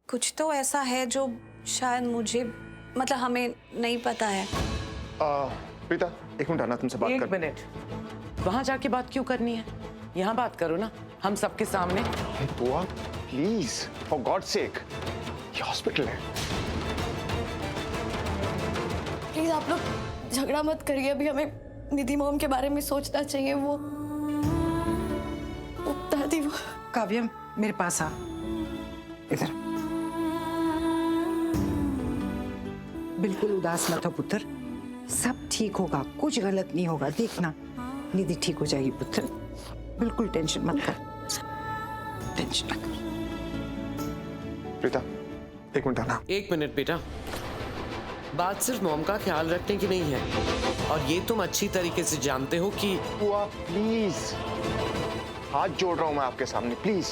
कुछ तो ऐसा है जो शायद मुझे मतलब हमें नहीं पता है। प्रीता, एक मिनट आना, तुमसे बात कर। एक मिनट, वहां जाके बात क्यों करनी है? यहाँ बात करो ना, हम सबके सामने। बुआ प्लीज, फॉर गॉड सेक, ये हॉस्पिटल है। प्लीज आप लोग झगड़ा मत करिए, अभी हमें निधि मॉम के बारे में सोचना चाहिए। वो दादी वो काव्य मेरे पास आ, इधर। बिल्कुल उदास मत हो पुत्र, सब ठीक होगा, कुछ गलत नहीं होगा, देखना निधि ठीक हो जाएगी पुत्र, बिल्कुल टेंशन मत कर, टेंशन मत कर। प्रीता, एक मिनट आना। एक मिनट बेटा, बात सिर्फ मॉम का ख्याल रखने की नहीं है, और ये तुम अच्छी तरीके से जानते हो कि बुआ प्लीज, हाथ जोड़ रहा हूं मैं आपके सामने, please.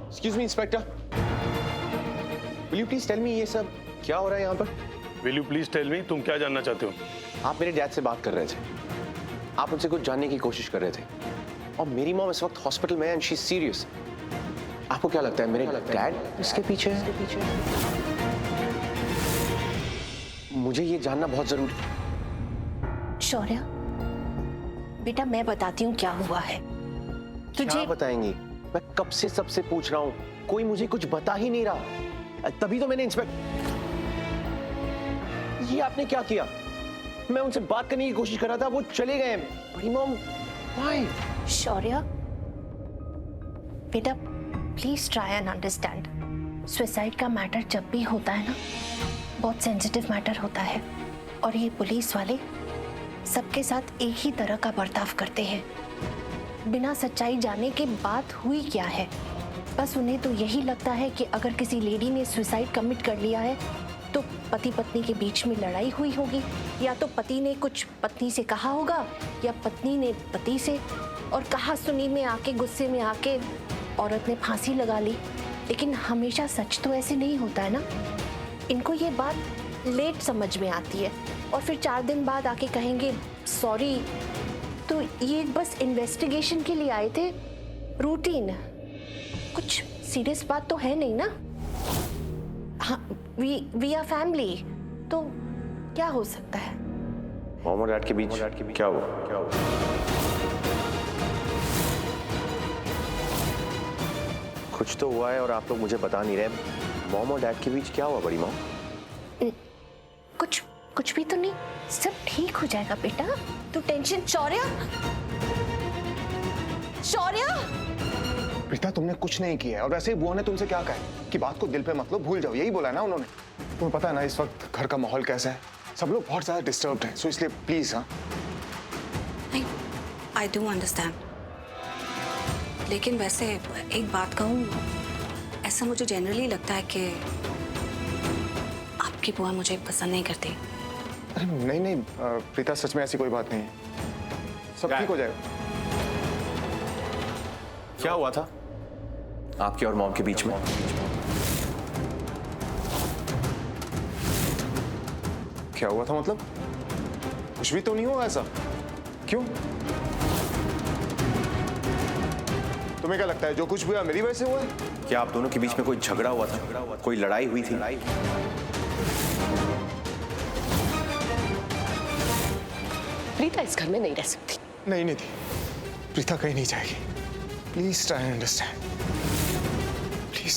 Excuse me inspector, will you please tell me ये सब क्या हो रहा है यहाँ पर? Will you please tell me, तुम क्या जानना चाहते हो? आप मेरे डैड से बात कर रहे थे, आप उनसे कुछ जानने की कोशिश कर रहे थे, और मेरी मॉम इस वक्त हॉस्पिटल में है एंड शी इज सीरियस। आपको क्या लगता है मेरे डैड इसके पीछे है? मुझे ये जानना बहुत जरूरी। शौर्य बेटा, मैं बताती हूँ क्या हुआ है तुझे। क्या बताएंगी? मैं कब से सबसे पूछ रहा हूँ, कोई मुझे कुछ बता ही नहीं रहा। तभी तो मैंने ये आपने क्या किया? मैं उनसे बात करने की कोशिश कर रहा था, वो चले गए। बड़ी मॉम, व्हाई? शौर्य बेटा, please try and understand. Suicide का मैटर जब भी होता है ना, बहुत सेंसिटिव मैटर होता है, और ये पुलिस वाले सबके साथ एक ही तरह का बर्ताव करते हैं। बिना सच्चाई जाने के बात हुई क्या है, बस उन्हें तो यही लगता है कि अगर किसी लेडी ने सुसाइड कमिट कर लिया है तो पति पत्नी के बीच में लड़ाई हुई होगी, या तो पति ने कुछ पत्नी से कहा होगा या पत्नी ने पति से, और कहा सुनी में आके गुस्से में आके औरत ने फांसी लगा ली। लेकिन हमेशा सच तो ऐसे नहीं होता है ना। इनको ये बात लेट समझ में आती है और फिर 4 दिन बाद आके कहेंगे सॉरी। तो ये बस इन्वेस्टिगेशन के लिए आए थे, रूटीन, कुछ सीरियस बात तो है नहीं ना। हाँ, वी आर फैमिली, तो क्या हो सकता है? मॉम और डैड के बीच क्या हुआ? कुछ तो हुआ है और आप लोग मुझे बता नहीं रहे। मॉम और डैड के बीच क्या हुआ बड़ी मॉम? कुछ भी तो नहीं, सब ठीक हो जाएगा बेटा, तू टेंशन। शौर्य, प्रीता, तुमने कुछ नहीं किया है, और वैसे ही बुआ ने तुमसे क्या कहा है कि बात को दिल पे मत लो, भूल जाओ, यही बोला है ना उन्होंने। तुम्हें पता है ना इस वक्त घर का माहौल कैसा है, सब लोग बहुत ज्यादा डिस्टर्ब्ड हैं, सो इसलिए प्लीज। हाँ, आई डू अंडरस्टैंड, लेकिन वैसे एक बात कहूँ, ऐसा मुझे जनरली लगता है कि आपकी बुआ मुझे पसंद नहीं करती। अरे नहीं नहीं प्रीता, सच में ऐसी कोई बात नहीं है, सब ठीक हो जाएगा। क्या हुआ था आपके और मॉम के बीच में? क्या हुआ था मतलब? कुछ भी तो नहीं हुआ ऐसा। क्यों? तुम्हें क्या लगता है जो कुछ भी हुआ मेरी वजह से हुआ है? क्या आप दोनों के बीच में कोई झगड़ा हुआ था, कोई लड़ाई हुई थी? प्रीता इस घर में नहीं रह सकती। नहीं नहीं थी, प्रीता कहीं नहीं जाएगी, please try and understand, please.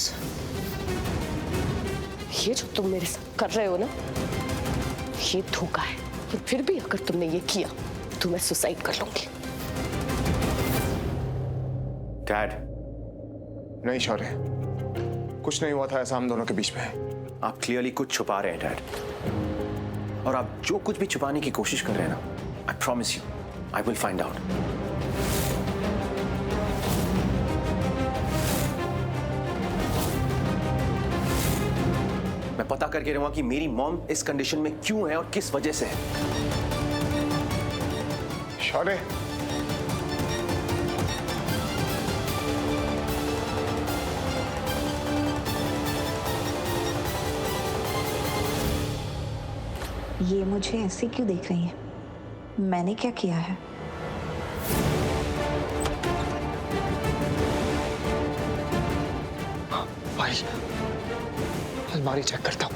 ये जो तुम मेरे साथ कर रहे हो ना, ये धोखा है। फिर भी अगर तुमने ये किया तो मैं सुसाइड कर लूंगी। डैड, नहीं शौर्य, कुछ नहीं हुआ था ऐसा हम दोनों के बीच में। आप क्लियरली कुछ छुपा रहे हैं डैड, और आप जो कुछ भी छुपाने की कोशिश कर रहे हैं ना, I promise you I will find out. मैं पता करके रहूंगा कि मेरी मॉम इस कंडीशन में क्यों है और किस वजह से है। शौर्य, ये मुझे ऐसे क्यों देख रही है? मैंने क्या किया है? फाइल, अलमारी चेक करता हूँ।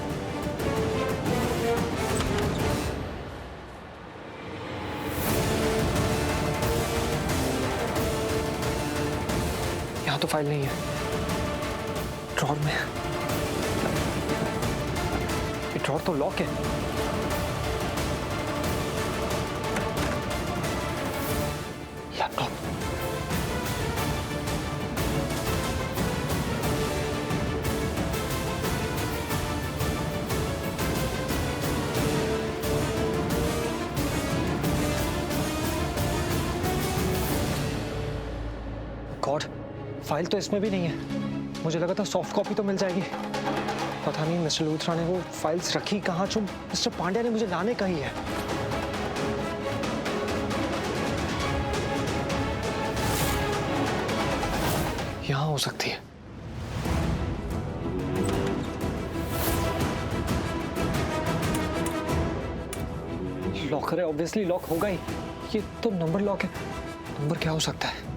यहाँ तो फाइल नहीं है, ड्रॉर में है। ये ड्रॉर तो लॉक है। लैपटॉप, गॉड, फाइल तो इसमें भी नहीं है। मुझे लगा था सॉफ्ट कॉपी तो मिल जाएगी। पता नहीं मिस्टर लूथरा ने वो फाइल्स रखी कहाँ, जो मिस्टर पांड्या ने मुझे लाने कही है। यहाँ हो सकती है। लॉकर है, ऑब्वियसली लॉक होगा ही। ये तो नंबर लॉक है। नंबर क्या हो सकता है?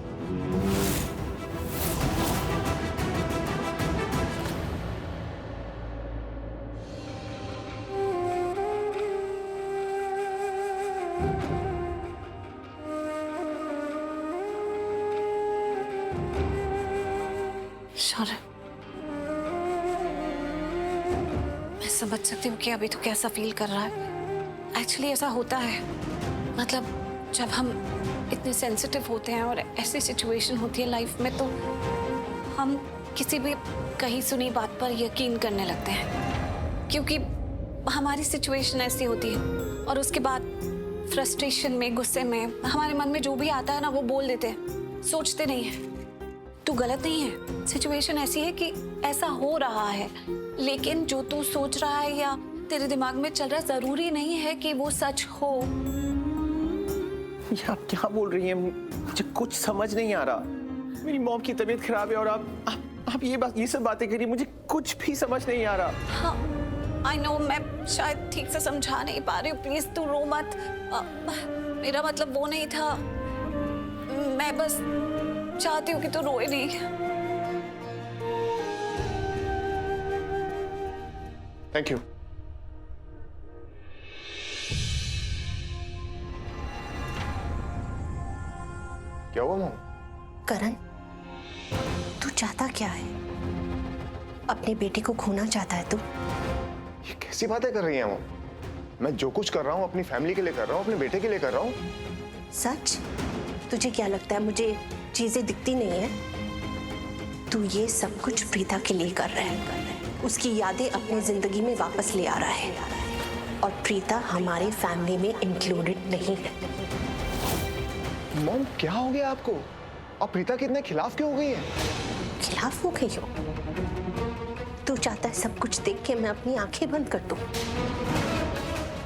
शौर्य, मैं समझ सकती हूँ कि अभी तो कैसा फील कर रहा है। एक्चुअली ऐसा होता है, मतलब जब हम इतने सेंसिटिव होते हैं और ऐसी सिचुएशन होती है लाइफ में, तो हम किसी भी कही सुनी बात पर यकीन करने लगते हैं, क्योंकि हमारी सिचुएशन ऐसी होती है। और उसके बाद फ्रस्ट्रेशन में, गुस्से में हमारे मन में जो भी आता है ना, वो बोल देते हैं, सोचते नहीं है। तू गलत नहीं है, सिचुएशन ऐसी है कि ऐसा हो रहा है, लेकिन जो तू सोच रहा है या तेरे दिमाग में चल रहा है, जरूरी नहीं है कि वो सच हो। ये आप क्या बोल रही हैं? मुझे कुछ समझ नहीं आ रहा। मेरी मॉम की तबीयत खराब है और आप ये सब बातें करिए, मुझे कुछ भी समझ नहीं आ रहा। हाँ, आई नो, मैं शायद ठीक से समझा नहीं पा रही हूँ। प्लीज तू रो मत। मेरा मतलब वो नहीं था। मैं बस चाहती हूँ कि तू रोए नहीं। Thank you. क्या हुआ मॉम? करण, तू चाहता क्या है? अपने बेटे को खोना चाहता है तू? ये कैसी बातें कर रही हैं मॉम? मैं जो कुछ कर रहा हूँ अपनी फैमिली के लिए कर रहा हूँ, अपने बेटे के लिए कर रहा हूँ। सच? तुझे क्या लगता है मुझे चीजें दिखती नहीं है? तू ये सब कुछ प्रीता के लिए कर रहा है, उसकी यादें अपनी जिंदगी में वापस ले आ रहा है, और प्रीता हमारी फैमिली में इंक्लूडेड नहीं है। मॉम क्या हो गया आपको? आप प्रीता के इतने खिलाफ क्यों हो गई है? खिलाफ हो गई हो? तू चाहता है सब कुछ देख के मैं अपनी आंखें बंद कर दूं?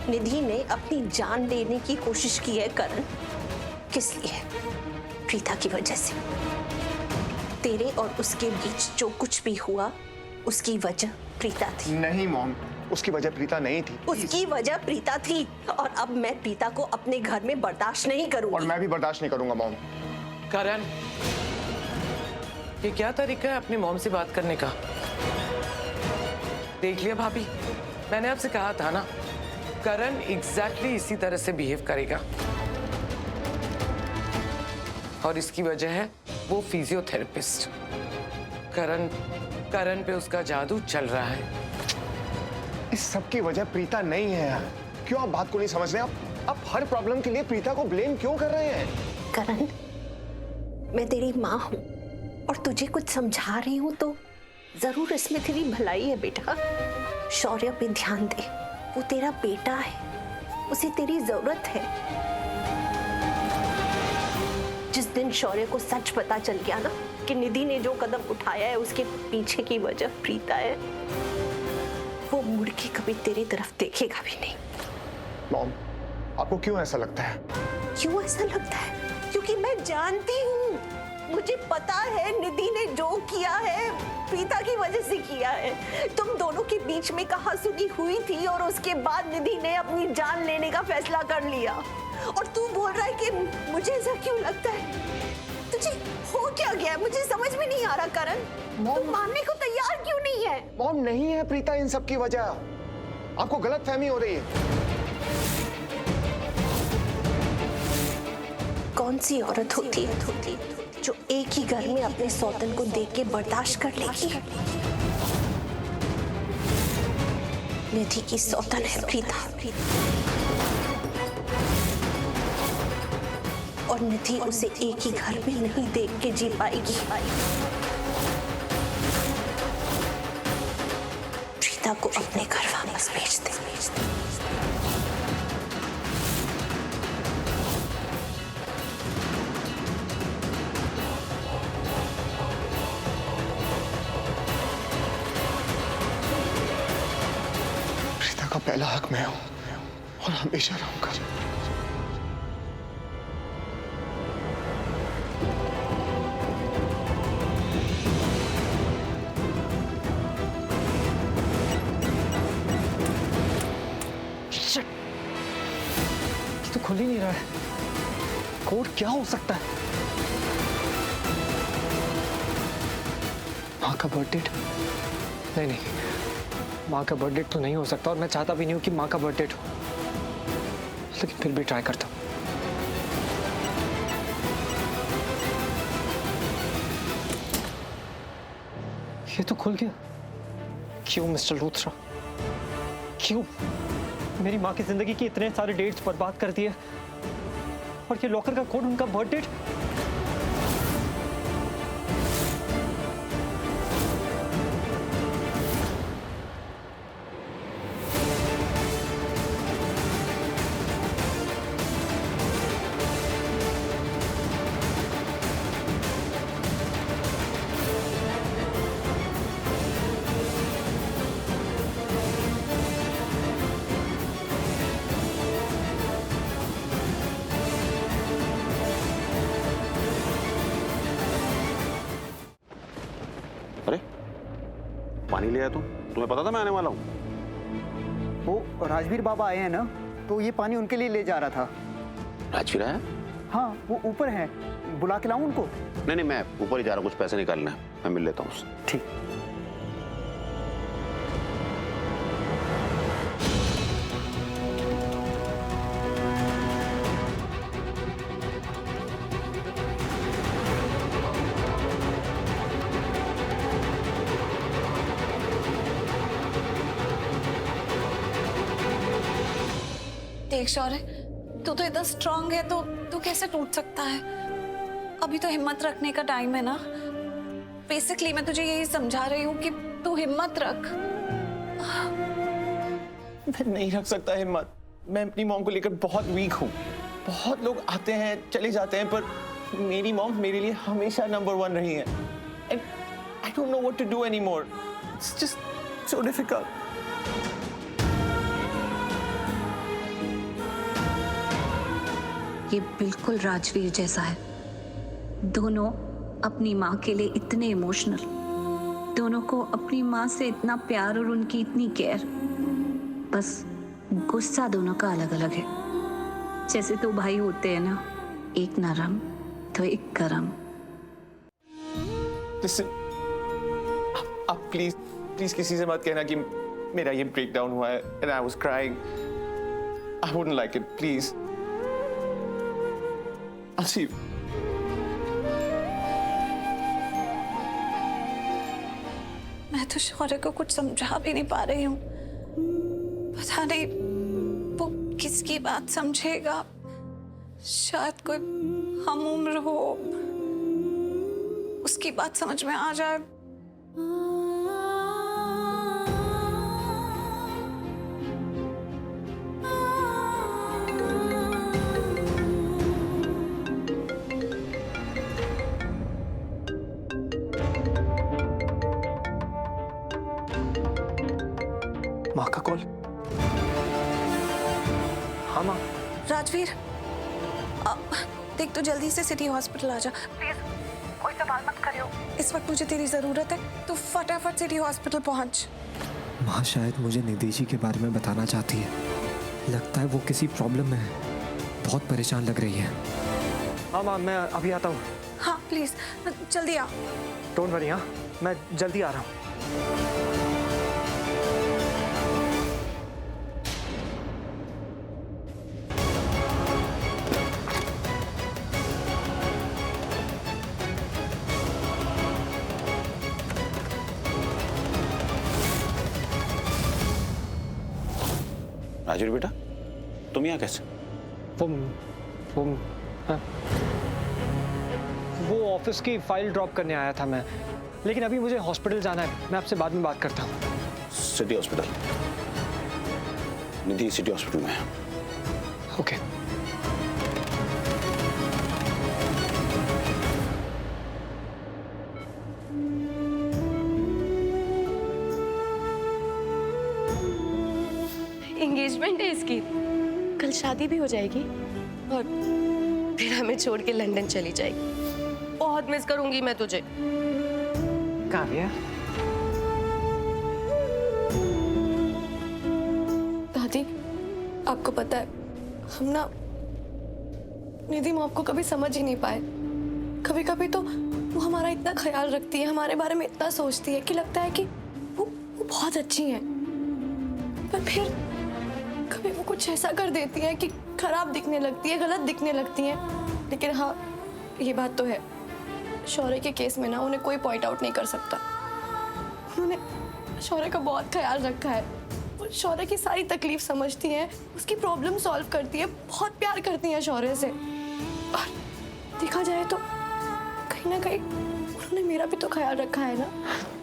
निधि ने अपनी जान लेने की कोशिश की है करण। किस लिए? प्रीता की वजह से। तेरे और उसके बीच जो कुछ भी हुआ, उसकी वजह प्रीता थी। नहीं मॉम, उसकी वजह प्रीता नहीं थी। उसकी वजह प्रीता थी, और अब मैं प्रीता को अपने घर में बर्दाश्त नहीं करूंगी। और मैं भी बर्दाश्त नहीं करूंगा मॉम। करण, ये क्या तरीका है अपनी मॉम से बात करने का? देख लिया भाभी, मैंने आपसे कहा था ना, करण एग्जैक्टली इसी तरह से बिहेव करेगा। और इसकी वजह है वो फिजियोथेरेपिस्ट। करण पे उसका जादू चल रहा है। इस सब की वजह प्रीता नहीं है। क्यों आप बात को नहीं समझ रहे? आप हर प्रॉब्लम के लिए प्रीता को ब्लेम क्यों कर रहे हैं? करण, मैं तेरी माँ हूँ और तुझे कुछ समझा रही हूँ, तो जरूर इसमें तेरी भलाई है बेटा। शौर्य पे ध्यान दे, वो तेरा बेटा है, उसे तेरी जरूरत है। जिस दिन शौर्य को सच पता चल गया ना कि निधि ने जो कदम उठाया है उसके पीछे की वजह प्रीता है, वो मुड़ के कभी तेरी तरफ देखेगा भी नहीं। मॉम, आपको क्यों ऐसा लगता है? क्यों ऐसा लगता है? क्योंकि मैं जानती हूँ, मुझे पता है निधि ने जो किया है प्रीता की वजह से किया है। तुम दोनों के बीच में कहासुनी हुई थी और उसके बाद निधि ने अपनी जान लेने का फैसला कर लिया। और तू बोल रहा है कि मुझे ऐसा क्यों लगता है? तुझे हो क्या गया? मुझे समझ में नहीं आ रहा करण। तुम मानने को तैयार क्यों नहीं मॉम नहीं है प्रीता इन सब की वजह। आपको गलतफहमी हो रही है। कौन सी औरत होती है जो एक ही घर में अपने सौतन को देख के बर्दाश्त कर लेगी? निधि की सौतन है प्रीता, और निधि उसे एक ही घर में नहीं देख के जी पाएगी। प्रीता को अपने घर वापस भेज दे। प्रीता का पहला हक मैं हूं और हमेशा रहूंगा। तो खुल ही नहीं रहा है। कोड क्या हो सकता है? माँ का बर्थ डेट? नहीं, माँ का बर्थ डेट तो नहीं हो सकता, और मैं चाहता भी नहीं हूँ कि माँ का बर्थ डेट हो, लेकिन फिर भी ट्राई करता हूँ। ये तो खुल गया। क्यों मिस्टर लूथरा? क्यों मेरी माँ की जिंदगी की इतने सारे डेट्स बर्बाद कर दिए, और ये लॉकर का कोड उनका बर्थ डेट? अरे पानी ले आया तुम? तुम्हें पता था मैं आने वाला हूँ? वो राजवीर बाबा आए हैं ना, तो ये पानी उनके लिए ले जा रहा था। राजवीर आया? हाँ, वो ऊपर है, बुला के लाऊं उनको? नहीं, मैं ऊपर ही जा रहा हूँ, कुछ पैसे निकालना है, मैं मिल लेता हूँ उससे। ठीक। देख शौर्य, तू तो इतना स्ट्रांग है, तो तू कैसे टूट सकता है? अभी तो हिम्मत रखने का टाइम है ना। बेसिकली मैं तुझे यही समझा रही हूँ कि तू हिम्मत रख। मैं नहीं रख सकता हिम्मत। मैं अपनी मॉम को लेकर बहुत वीक हूँ। बहुत लोग आते हैं चले जाते हैं, पर मेरी मॉम मेरे लिए हमेशा नंबर 1 रही है। And I don't know what to do anymore. It's just so difficult. ये बिल्कुल राजवीर जैसा है। दोनों अपनी माँ के लिए इतने इमोशनल, दोनों को अपनी माँ से इतना प्यार और उनकी इतनी केयर, बस गुस्सा दोनों का अलग अलग है। जैसे दो भाई होते हैं ना, एक नरम तो एक गरम। Listen, आप प्लीज किसी से मत कहना कि मेरा ये ब्रेक डाउन हुआ है and I was crying. I wouldn't like it, please. I'll see you. मैं तो शौर्य को कुछ समझा भी नहीं पा रही हूँ। पता नहीं वो किसकी बात समझेगा। शायद कोई हम उम्र हो, उसकी बात समझ में आ जाए। माँ का कॉल। हाँ माँ। राजवीर, देख, तू जल्दी से सिटी हॉस्पिटल आ जा प्लीज। कोई सवाल मत करियो, इस वक्त मुझे तेरी जरूरत है। तू फटाफट सिटी हॉस्पिटल पहुंच। माँ शायद मुझे निधि जी के बारे में बताना चाहती है। लगता है वो किसी प्रॉब्लम में है, बहुत परेशान लग रही है। हाँ माँ, मैं अभी आता हूँ। हाँ प्लीज जल्दी आ। डोंट वरी, हाँ मैं जल्दी आ रहा हूँ। राजवीर बेटा, तुम यहाँ कैसे? वो हाँ। वो ऑफिस की फाइल ड्रॉप करने आया था मैं, लेकिन अभी मुझे हॉस्पिटल जाना है। मैं आपसे बाद में बात करता हूँ। City hospital? Nidhi city hospital में है। ओके। एंगेजमेंट है इसकी, कल शादी भी हो जाएगी और फिर हमें छोड़ के लंदन चली जाएगी। बहुत मिस करूंगी मैं तुझे। काव्या, दादी आपको पता है हम ना निधि मॉम को कभी समझ ही नहीं पाए। कभी कभी तो वो हमारा इतना ख्याल रखती है, हमारे बारे में इतना सोचती है कि लगता है कि वो बहुत अच्छी है, पर फिर कभी वो कुछ ऐसा कर देती है कि खराब दिखने लगती है, गलत दिखने लगती है। लेकिन हाँ, ये बात तो है, शौर्य के केस में ना उन्हें कोई पॉइंट आउट नहीं कर सकता। उन्होंने शौर्य का बहुत ख्याल रखा है, वो शौर्य की सारी तकलीफ समझती हैं, उसकी प्रॉब्लम सॉल्व करती है, बहुत प्यार करती हैं शौर्य से। और देखा जाए तो कहीं ना कहीं उन्होंने मेरा भी तो ख्याल रखा है ना।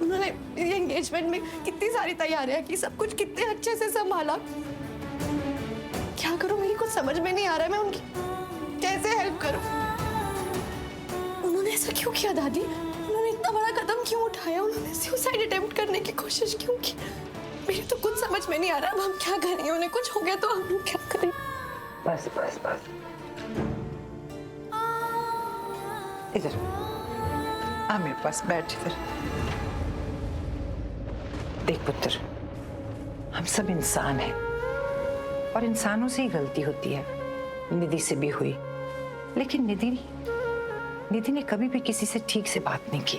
उन्होंने ये एंगेजमेंट में कितनी सारी तैयारियां की, सब कुछ कितने अच्छे से संभाला। क्या करूं, मेरी कुछ समझ में नहीं आ रहा है, मैं उनकी कैसे हेल्प करूं। उन्होंने ऐसा क्यों किया दादी? उन्होंने इतना बड़ा कदम क्यों उठाया? उन्होंने सुसाइड अटेम्प्ट करने की कोशिश क्यों की? मेरी तो कुछ समझ में नहीं आ रहा। अब हम क्या करें? उन्हें कुछ हो गया तो हम लोग क्या करें? बस बस बस, इधर आ मेरे पास, बैठ इधर। देख पुत्र, हम सब इंसान हैं और इंसानों से ही गलती होती है। निधि से भी हुई, लेकिन निधि ने कभी भी किसी से ठीक से बात नहीं की।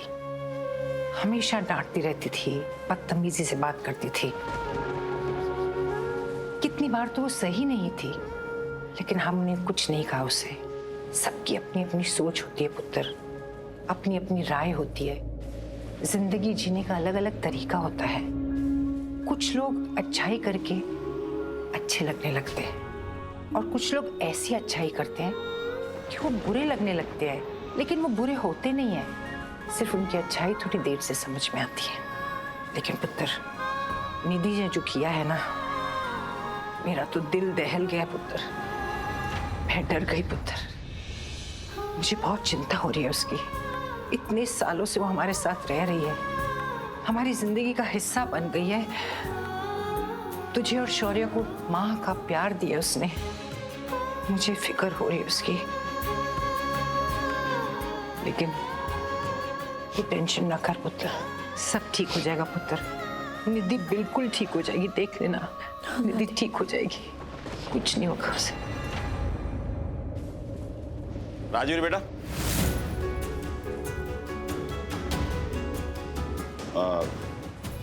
हमेशा डांटती रहती थी, बदतमीजी से बात करती थी। कितनी बार तो वो सही नहीं थी, लेकिन हमने कुछ नहीं कहा उसे। सबकी अपनी अपनी सोच होती है पुत्र, अपनी अपनी राय होती है। जिंदगी जीने का अलग अलग तरीका होता है। कुछ लोग अच्छाई करके अच्छे लगने लगते हैं और कुछ लोग ऐसी अच्छाई करते हैं कि वो बुरे लगने लगते हैं, लेकिन वो बुरे होते नहीं हैं, सिर्फ उनकी अच्छाई थोड़ी देर से समझ में आती है। लेकिन पुत्र, निधि ने जो किया है ना, मेरा तो दिल दहल गया पुत्र। मैं डर गई पुत्र, मुझे बहुत चिंता हो रही है उसकी। इतने सालों से वो हमारे साथ रह रही है, हमारी जिंदगी का हिस्सा बन गई है। तुझे और शौर्य को माँ का प्यार दिया उसने। मुझे फिक्र हो रही है उसकी, लेकिन तू टेंशन ना कर पुत्र, सब ठीक हो जाएगा पुत्र। निधि बिल्कुल ठीक हो जाएगी, देख लेना, निधि ठीक हो जाएगी, कुछ नहीं होगा उसे। राजवीर बेटा,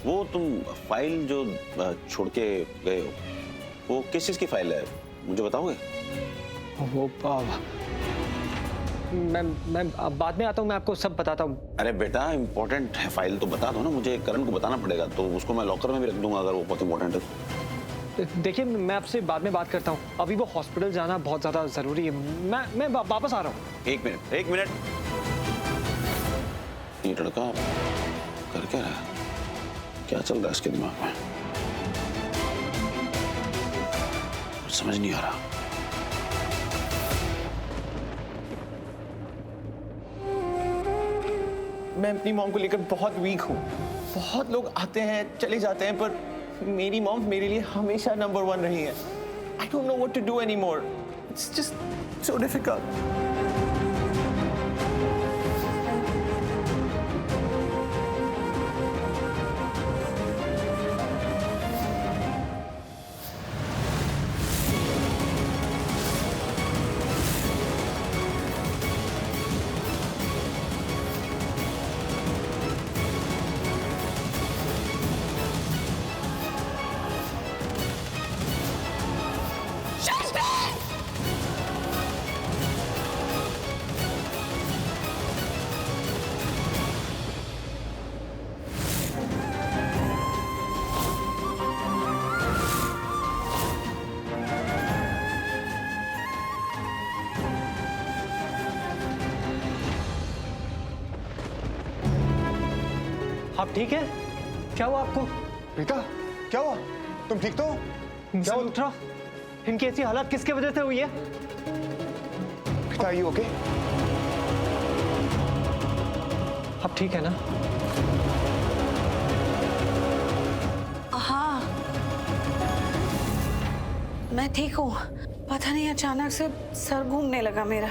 वो तुम फाइल जो छोड़ के गए हो, वो किस चीज की फाइल है, मुझे बताओगे? वो मैं बाद में आता हूँ, मैं आपको सब बताता हूँ। अरे बेटा, इंपॉर्टेंट है फाइल तो बता दो ना, मुझे करण को बताना पड़ेगा, तो उसको मैं लॉकर में भी रख दूंगा अगर वो बहुत इंपॉर्टेंट है। देखिए, मैं आपसे बाद में बात करता हूँ, अभी वो हॉस्पिटल जाना बहुत ज्यादा जरूरी है। मैं वापस आ रहा हूँ। एक मिनट। ये लड़का कर क्या रहा है? क्या चल रहा है इसके दिमाग में? समझ नहीं आ रहा। मैं अपनी मॉम को लेकर बहुत वीक हूँ। बहुत लोग आते हैं चले जाते हैं, पर मेरी मॉम मेरे लिए हमेशा नंबर 1 रही है। I don't know what to do anymore. It's just so difficult. आप ठीक है? क्या हुआ आपको? प्रीता, क्या हुआ? तुम ठीक तो हो? मिस्टर लूथरा, इनकी ऐसी हालत किसकी वजह से हुई है? Preeta, you okay? आप ठीक है ना? हाँ, मैं ठीक हूँ। पता नहीं अचानक से सर घूमने लगा मेरा,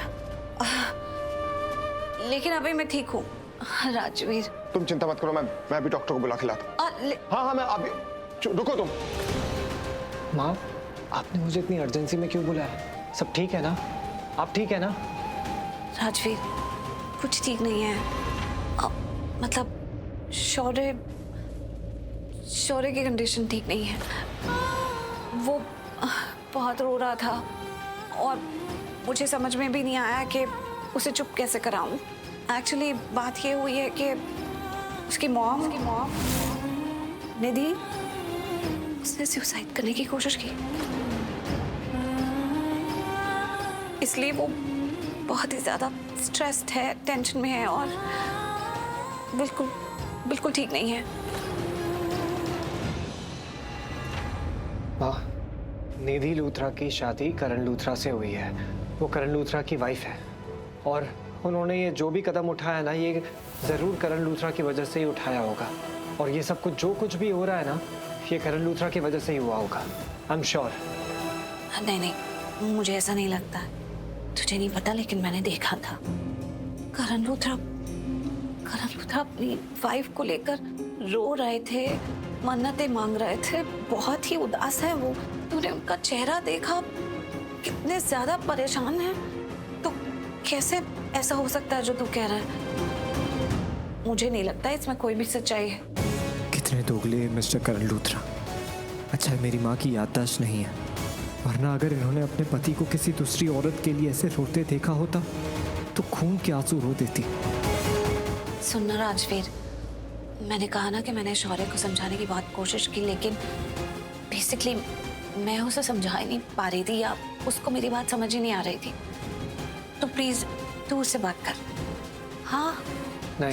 लेकिन अभी मैं ठीक हूँ। राजवीर, तुम चिंता मत करो, मैं अभी डॉक्टर को बुला के लाता हूँ। हाँ, मैं अभी। रुको तुम। माँ, आपने मुझे इतनी अर्जेंसी में क्यों बुलाया? सब ठीक है ना? आप ठीक है ना? राजवीर, कुछ ठीक नहीं है। मतलब शौर्य की कंडीशन ठीक नहीं है। वो बहुत रो रहा था और मुझे समझ में भी नहीं आया कि उसे चुप कैसे कराऊं। एक्चुअली बात ये हुई है कि उसकी मॉम निधि, उसने सुसाइड करने की कोशिश की, इसलिए वो बहुत ही ज्यादा स्ट्रेस्ड है, टेंशन में है और बिल्कुल ठीक नहीं है। माँ, निधि लूथरा की शादी करण लूथरा से हुई है। वो करण लूथरा की वाइफ है और उन्होंने ये जो भी कदम उठाया ना, ये जरूर करण लूथरा की वजह से ही उठाया होगा। और ये सब कुछ जो कुछ भी हो रहा है ना, ये करण लूथरा की वजह से ही हुआ होगा। I am sure. नहीं, मुझे ऐसा नहीं लगता। तुझे नहीं पता, लेकिन मैंने देखा था करण लूथरा अपनी वाइफ को लेकर रो रहे थे, मन्नतें मांग रहे थे, बहुत ही उदास है वो। तूने उनका चेहरा देखा, कितने ज्यादा परेशान है। तो कैसे ऐसा हो सकता है जो तू कह रहा है? मुझे नहीं लगता इसमें कोई भी सच्चाई है। कितने दोगले मिस्टर करण लूथरा। अच्छा है मेरी माँ की याददाश्त नहीं है, वरना अगर इन्होंने अपने पति को किसी दूसरी औरत के लिए ऐसे रोते देखा होता तो खून के आंसू रो देती। सुनना राजवीर, मैंने कहा ना कि मैंने शौर्य को समझाने की बहुत कोशिश की, लेकिन बेसिकली मैं उसे समझा ही नहीं पा रही थी, या उसको मेरी बात समझ ही नहीं आ रही थी। तो प्लीज तू उससे बात कर। हाँ,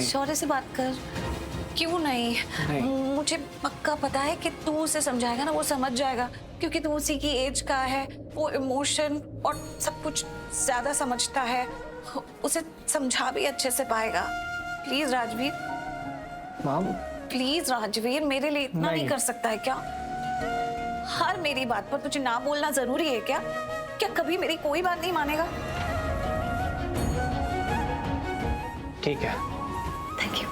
शौर्य से बात कर। क्यों नहीं? मुझे पक्का पता है कि तू उसे समझाएगा ना, वो समझ जाएगा, क्योंकि तू उसी की एज का है। वो इमोशन और सब कुछ ज्यादा समझता है, उसे समझा भी अच्छे से पाएगा। प्लीज राजवीर, माम, प्लीज राजवीर, मेरे लिए इतना नहीं कर सकता है क्या? हर मेरी बात पर तुझे ना बोलना जरूरी है क्या? क्या कभी मेरी कोई बात नहीं मानेगा? ठीक है। Thank you.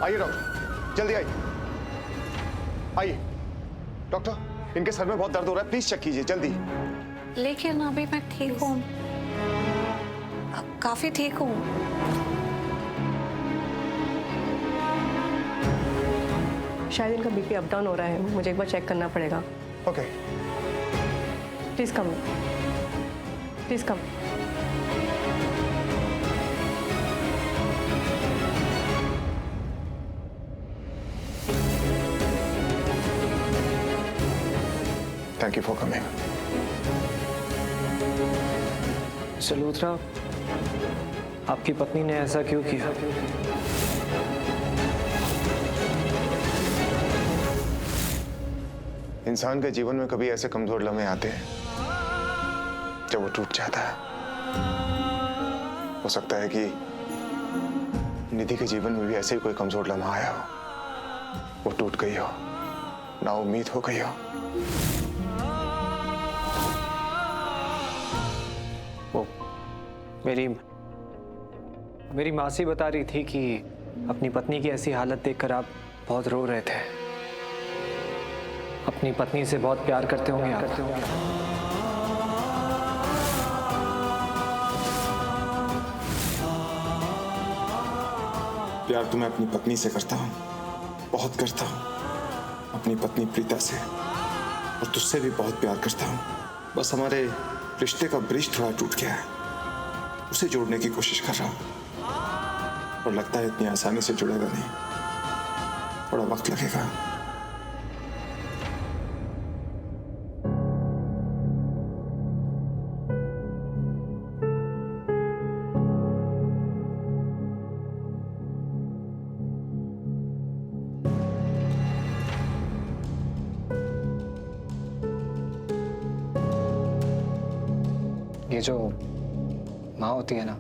आइए डॉक्टर, जल्दी आइए। डॉक्टर, इनके सर में बहुत दर्द हो रहा है, प्लीज चेक कीजिए जल्दी। लेकिन अभी मैं ठीक हूँ, काफी ठीक हूँ। शायद इनका बीपी अप डाउन हो रहा है, मुझे एक बार चेक करना पड़ेगा। Okay. Please come, please come. Thank you for coming. Mister Luthra, आपकी पत्नी ने ऐसा क्यों किया? इंसान के जीवन में कभी ऐसे कमजोर लम्हे आते हैं जब वो टूट जाता है। हो सकता है कि निधि के जीवन में भी ऐसे ही कोई कमजोर लम्हा आया हो, वो टूट गई हो, ना उम्मीद हो गई हो। वो मेरी मासी बता रही थी कि अपनी पत्नी की ऐसी हालत देखकर आप बहुत रो रहे थे। अपनी पत्नी से बहुत प्यार करते होंगे आप। प्यार तो मैं अपनी पत्नी से करता हूँ, बहुत करता हूँ। अपनी पत्नी प्रीता से और तुझसे भी बहुत प्यार करता हूँ। बस हमारे रिश्ते का ब्रिज थोड़ा टूट गया है, उसे जोड़ने की कोशिश कर रहा हूँ, और लगता है इतनी आसानी से जुड़ेगा नहीं, थोड़ा वक्त लगेगा। ये जो माँ होती है ना,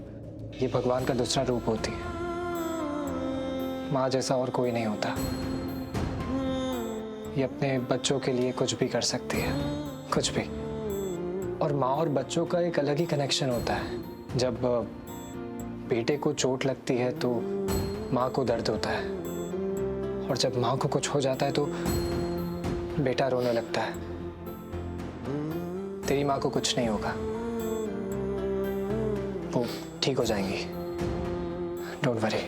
ये भगवान का दूसरा रूप होती है। माँ जैसा और कोई नहीं होता। ये अपने बच्चों के लिए कुछ भी कर सकती है, कुछ भी। और माँ और बच्चों का एक अलग ही कनेक्शन होता है। जब बेटे को चोट लगती है तो माँ को दर्द होता है, और जब माँ को कुछ हो जाता है तो बेटा रोने लगता है। तेरी माँ को कुछ नहीं होगा, वो ठीक हो जाएंगी, डोंट वरी।